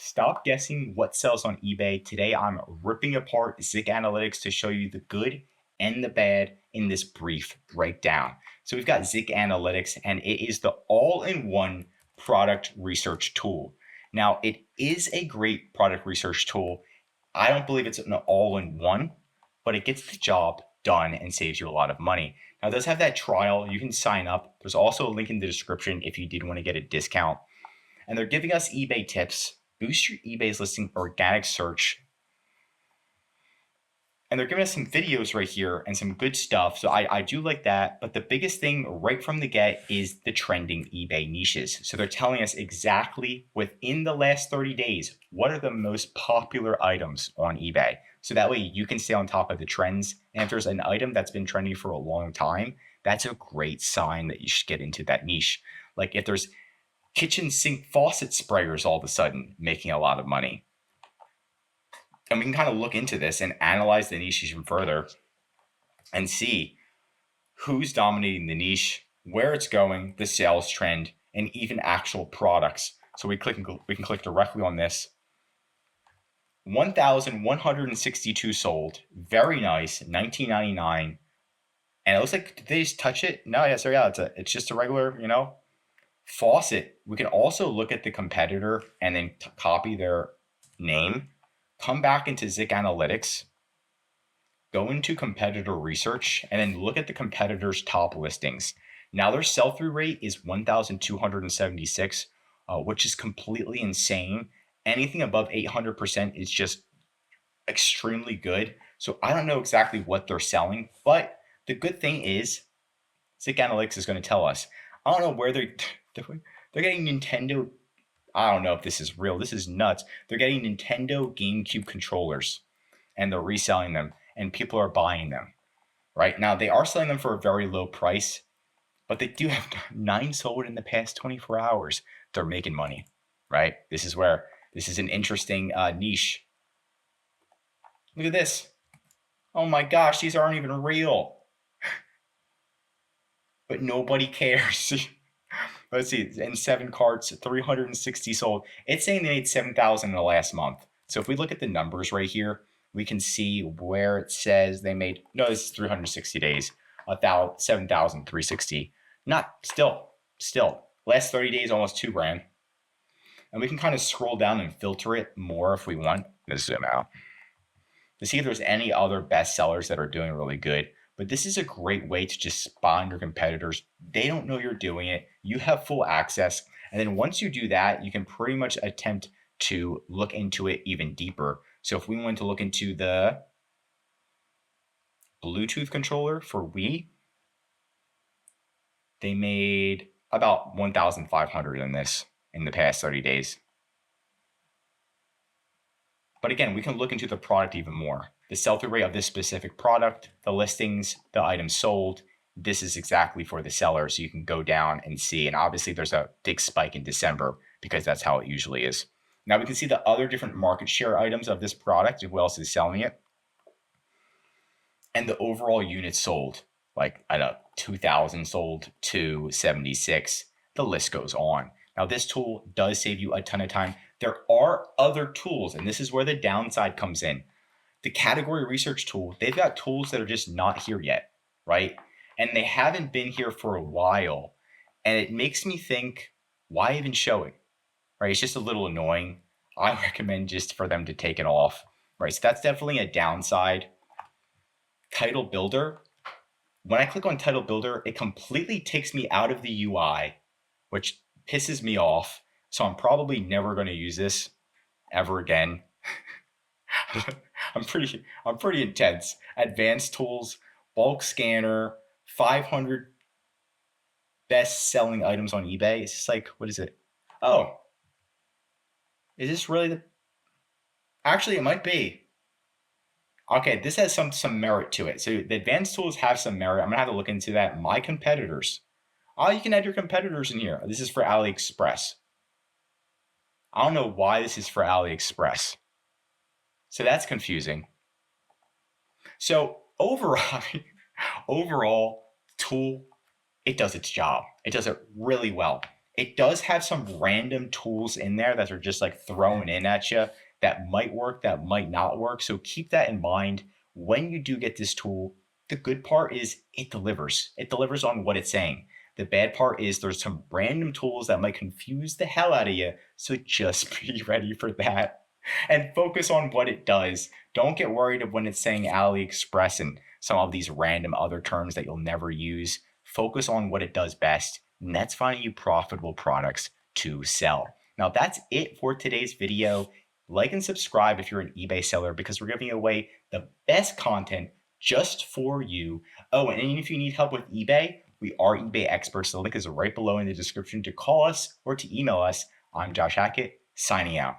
Stop guessing what sells on eBay. Today, I'm ripping apart ZIK Analytics to show you the good and the bad in this brief breakdown. So we've got ZIK Analytics, and it is the all-in-one product research tool. Now, it is a great product research tool. I don't believe it's an all-in-one, but it gets the job done and saves you a lot of money. Now, it does have that trial. You can sign up. There's also a link in the description if you did want to get a discount. And they're giving us eBay tips. Boost your eBay's listing organic search. And they're giving us some videos right here and some good stuff. So I do like that. But the biggest thing right from the get is the trending eBay niches. So they're telling us exactly within the last 30 days, what are the most popular items on eBay? So that way you can stay on top of the trends. And if there's an item that's been trending for a long time, that's a great sign that you should get into that niche. Like if there's kitchen sink faucet sprayers all of a sudden making a lot of money. And we can kind of look into this and analyze the niche even further and see who's dominating the niche, where it's going, the sales trend, and even actual products. So we can click directly on this. 1,162 sold. Very nice. $19.99. And it looks like, did they just touch it? No, yeah, so yeah, it's just a regular, faucet. We can also look at the competitor and then copy their name, come back into ZIK Analytics, go into competitor research, and then look at the competitor's top listings. Now their sell-through rate is 1,276, which is completely insane. Anything above 800% is just extremely good. So I don't know exactly what they're selling, but the good thing is ZIK Analytics is going to tell us. I don't know where they're getting Nintendo. I don't know if this is real. This is nuts. They're getting Nintendo GameCube controllers and they're reselling them and people are buying them. Right now, they are selling them for a very low price, but they do have 9 sold in the past 24 hours. They're making money, right? This is an interesting niche. Look at this. Oh my gosh, these aren't even real. But nobody cares. Let's see, in 7 carts, 360 sold. It's saying they made 7,000 in the last month. So if we look at the numbers right here, we can see where it says they made, no, this is 360 days, 7,360. Not still, last 30 days, almost 2 grand. And we can kind of scroll down and filter it more if we want. Let's zoom out to see if there's any other best sellers that are doing really good. But this is a great way to just spy on your competitors. They don't know you're doing it. You have full access. And then once you do that, you can pretty much attempt to look into it even deeper. So if we want to look into the Bluetooth controller for Wii, they made about 1,500 in this in the past 30 days. But again, we can look into the product even more. The sell-through rate of this specific product, the listings, the items sold, this is exactly for the seller. So you can go down and see. And obviously there's a big spike in December because that's how it usually is. Now we can see the other different market share items of this product, who else is selling it. And the overall units sold, like I don't know, 2,000 sold to 76. The list goes on. Now this tool does save you a ton of time. There are other tools, and this is where the downside comes in. The category research tool, they've got tools that are just not here yet, right? And they haven't been here for a while. And it makes me think, why even show it, right? It's just a little annoying. I recommend just for them to take it off, right? So that's definitely a downside. Title Builder. When I click on Title Builder, it completely takes me out of the UI, which pisses me off. So I'm probably never going to use this ever again. I'm pretty intense. Advanced tools, bulk scanner, 500 best selling items on eBay. It's just like, what is it? Oh, is this really actually, it might be. Okay, this has some merit to it. So the advanced tools have some merit. I'm gonna have to look into that. My competitors. Oh, you can add your competitors in here. This is for AliExpress. I don't know why this is for AliExpress. So that's confusing. So overall tool, it does its job. It does it really well. It does have some random tools in there that are just like thrown in at you that might work, that might not work. So keep that in mind when you do get this tool. The good part is it delivers. It delivers on what it's saying. The bad part is there's some random tools that might confuse the hell out of you. So just be ready for that and focus on what it does. Don't get worried when it's saying AliExpress and some of these random other terms that you'll never use. Focus on what it does best, and that's finding you profitable products to sell. Now, that's it for today's video. Like and subscribe if you're an eBay seller because we're giving away the best content just for you. Oh, and if you need help with eBay, we are eBay experts. The link is right below in the description to call us or to email us. I'm Josh Hackett, signing out.